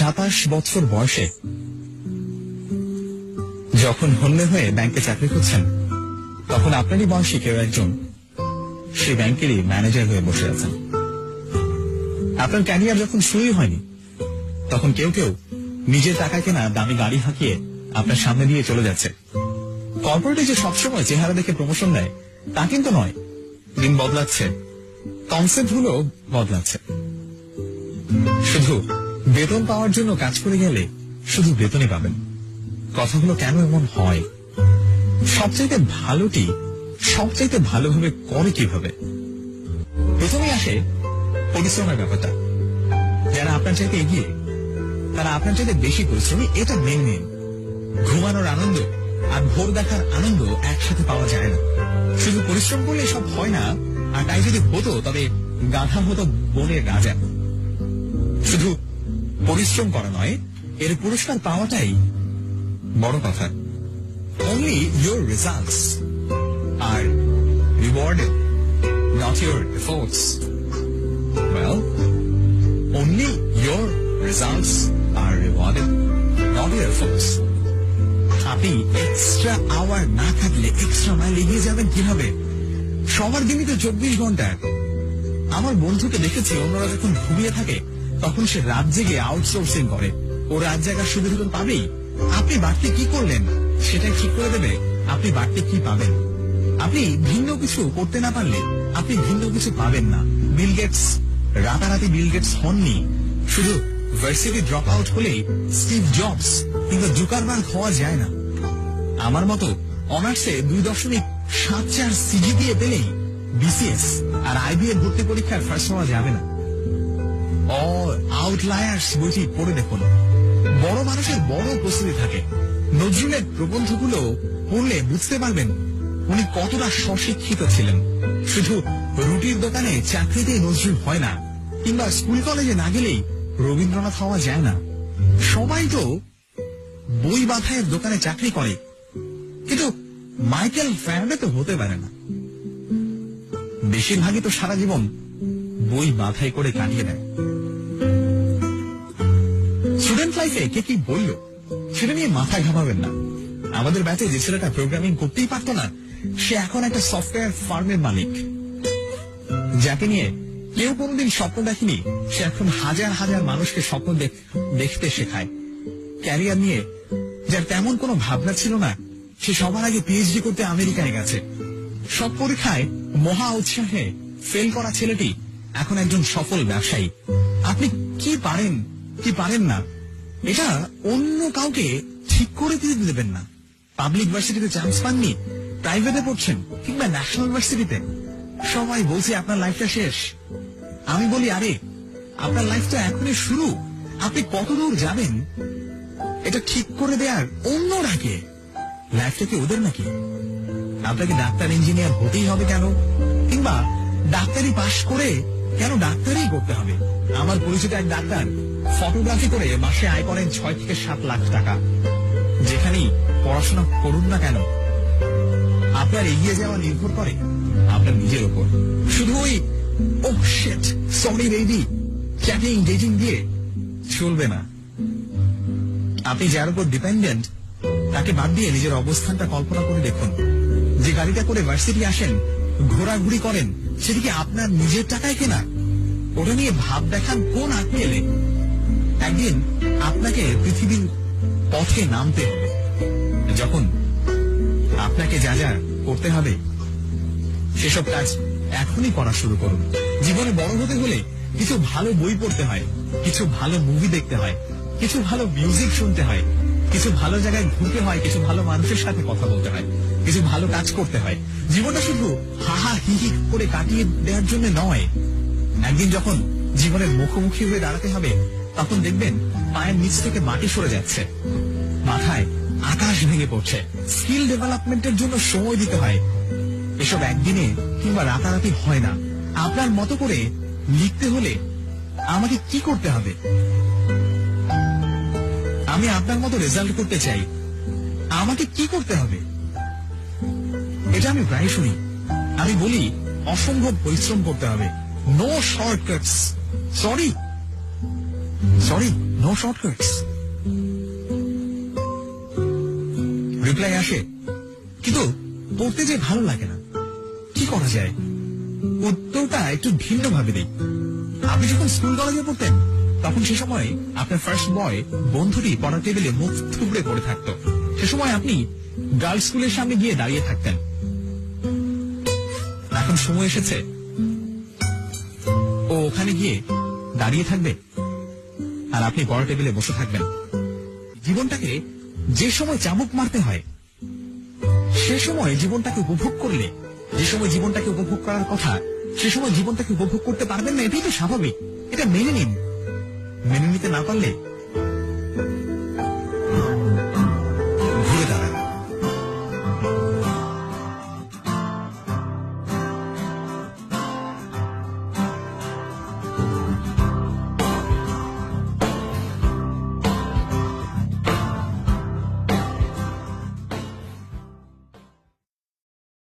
27 বছর বয়সে যখন হন্যে হয়ে ব্যাংকে চাকরি করছেন, তখন আপনারই বয়সী কেউ একজন সেই ব্যাংকেরই ম্যানেজার হয়ে বসে আছেন। আপনার ক্যারিয়ার যখন শুরুই হয়নি, তখন কেউ কেউ নিজের টাকায় কেনা দামি গাড়ি হাঁকিয়ে আপনার সামনে দিয়ে চলে যাচ্ছে। কর্পোরেটে যে সবসময় চেহারা দেখে প্রমোশন দেয় তা কিন্তু নয়। দিন বদলাচ্ছে, কনসেপ্ট গুলো বদলাচ্ছে। শুধু বেতন পাওয়ার জন্য কাজ করে গেলে শুধু বেতনই পাবেন। কথাগুলো কেন এমন হয়? সবচাইতে ভালোটি সবচাইতে ভালোভাবে করে কিভাবে? প্রথমেই আসে পরিশ্রমের ব্যাপারটা। যারা আপনার চাইতে এগিয়ে, তারা আপনার চাইতে বেশি পরিশ্রমী, এটা মেন মেন। ঘুমানোর আনন্দ আর ভোর দেখার আনন্দ একসাথে পাওয়া যায় না। শুধু পরিশ্রম করলে সব হয় না, আর তাই যদি হতো তবে গাধা হতো বনের রাজা। শুধু পরিশ্রম করা নয়, এর পুরস্কার পাওয়াটাই বড় কথা। Only your results are rewarded, not your efforts. Well, only your results are rewarded, not your efforts. আপনি এক্সট্রা আওয়ার না থাকলে এক্সট্রা মাইল এগিয়ে যাবেন কিভাবে? সবার দিনই তো 24 ঘন্টা। আমার বন্ধুকে দেখেছি, অন্যরা যখন ঘুমিয়ে থাকে তখন সে রাত জেগে আউটসোর্সিং করে। ও রাত জাগার সুবিধা তো পাবেই। আপনি বাড়তি কি করলেন সেটাই ঠিক করে দেবে আপনি বাড়তি কি পাবেন। আপনি ভিন্ন কিছু করতে না পারলে আপনি ভিন্ন কিছু পাবেন না। বিল গেটস রাতারাতি বিল গেটস হননি। শুধু ভার্সিটি ড্রপ আউট হলেই স্টিভ জবস কিংবা জুকারবার্গ হওয়া যায় না। আমার মতো অনার্সে 2.74 সিজিপিএ পেলেই বিসিএস আর আইবিএ ভর্তি পরীক্ষার ফার্স্ট হওয়া যাবে না। অল আউটলায়ার্স বইটি পড়ে দেখুন। বড় মানুষের বড় প্রস্তুতি থাকে। নজরুলের প্রবন্ধগুলো পড়লে বুঝতে পারবেন উনি কতটা স্বশিক্ষিত ছিলেন। শুধু রুটির দোকানে চাকরিতেই নজরুল হয় না, কিংবা স্কুল কলেজে না গেলেই রবীন্দ্রনাথ হওয়া যায় না। সবাই তো বই বাঁধাইয়ের দোকানে চাকরি করে, কিন্তু মাইকেল ফ্যারাডে তো হতে পারে না। বেশিরভাগই তো সারা জীবন বই বাঁধাই করে কাটিয়ে দেয়। স্টুডেন্ট লাইফে কে কি বলল সেটা নিয়ে মাথা ঘামাবেন না। আমাদের ব্যাচে যে ছেলেটা প্রোগ্রামিং করতেই পারত না, সে এখন একটা সফটওয়্যার ফার্মের মালিক। যাকে নিয়ে কেউ কোনোদিন স্বপ্ন দেখেনি, সে এখন হাজার হাজার মানুষকে স্বপ্ন দেখতে শেখায়। ক্যারিয়ার নিয়ে যার তেমন কোনো ভাবনা ছিল না, সে সবার আগে পিএইচডি করতে আমেরিকায় গেছে। সব পরীক্ষায় মহা উৎসাহে ফেল করা ছেলেটি এখন একজন সফল ব্যবসায়ী। আপনি কি পারেন কি পারেন না এটা অন্য কাউকে ঠিক করে দিতে দেবেন না। পাবলিক ভার্সিটিতে চান্স পাননি, প্রাইভেটে পড়ছেন কিংবা ন্যাশনাল ভার্সিটিতে, সবাই বলছে আপনার লাইফটা শেষ। আমি বলি, আরে আপনার লাইফ তো এখনই শুরু। আপনি কত দূর যাবেন এটা ঠিক করে দেয়ার অন্যরা কে? লাইফটা কি ওদের নাকি? আপনাকে ডাক্তার ইঞ্জিনিয়ার হতেই হবে কেন? কিংবা ডাক্তারি পাশ করে কেন ডাক্তারি করতে হবে? আমার পরিচিত এক ডাক্তার ফটোগ্রাফি করে মাসে আয় করেন 6 থেকে 7 লাখ টাকা। যেখানেই পড়াশোনা করুন না কেন, আপনার এগিয়ে যাওয়া নির্ভর করে আপনার নিজের উপর। শুধু ওই oh shit sorry baby chatting dating দিয়ে চলবে না। আপনি যার উপর ডিপেন্ডেন্ট তাকে বাদ দিয়ে নিজের অবস্থানটা কল্পনা করে দেখুন। যে গাড়িটা করে ভার্সিটি আসেন, ঘোরাঘুরি করেন, সেদিকে আপনার নিজের টাকায় কেনা। ওটা নিয়ে ভাব দেখান কোন আঁকড়ে এলে। একদিন আপনাকে পৃথিবীর পথে নামতে হবে। যখন আপনাকে যা যা করতে হবে সেসব কাজ এখনই করা শুরু করুন। জীবনে বড় হতে হলে কিছু ভালো বই পড়তে হয়, কিছু ভালো মুভি দেখতে হয়, কিছু ভালো মিউজিক শুনতে হয়, কিছু ভালো জায়গায় ঘুরতে হয়, কিছু ভালো মানুষের সাথে কথা বলতে হয়, কিছু ভালো কাজ করতে হয়। জীবনটা শুধু হাহা হিহি করে কাটিয়ে দেওয়ার জন্য নয়। একদিন যখন জীবনের মুখোমুখি হয়ে দাঁড়াতে হবে, তখন দেখবেন পায়ের নিচ থেকে মাটি সরে যাচ্ছে, মাথায় আকাশ ভেঙে পড়ছে। স্কিল ডেভেলপমেন্টের জন্য সময় দিতে হয়। এসব একদিনে কিংবা রাতারাতি হয় না। আপনার মতো করে লিখতে হলে আমাকে কি করতে হবে? আমি আপনার মতো রেজাল্ট করতে চাই, আমাকে কি করতে হবে? এটা আমি প্রায় শুনি। আমি বলি অসম্ভব পরিশ্রম করতে হবে, no shortcuts. Sorry, sorry, no shortcuts. Reply আসে, কিন্তু পড়তে যে ভালো লাগে না। কি করা যায়? উত্তরটা একটু ভিন্ন ভাবে দিই। আপনি যখন স্কুল কলেজে পড়তেন, তখন সে সময় আপনার ফার্স্ট বয় বন্ধুটি পড়ার টেবিলে মুখ থুবড়ে পড়ে থাকতো। সে সময় আপনি গার্লস স্কুলের সামনে গিয়ে দাঁড়িয়ে থাকতেন। এখন সময় এসেছে ও ওখানে গিয়ে দাঁড়িয়ে থাকবে, আর আপনি পড়ার টেবিলে বসে থাকবেন। জীবনটাকে যে সময় চাবুক মারতে হয়, সে সময় জীবনটাকে উপভোগ করলে, যে সময় জীবনটাকে উপভোগ করার কথা, সে সময় জীবনটাকে উপভোগ করতে পারবেন না। এটাই তো স্বাভাবিক। এটা মেনে নিন। মেনে নিতে না পারলে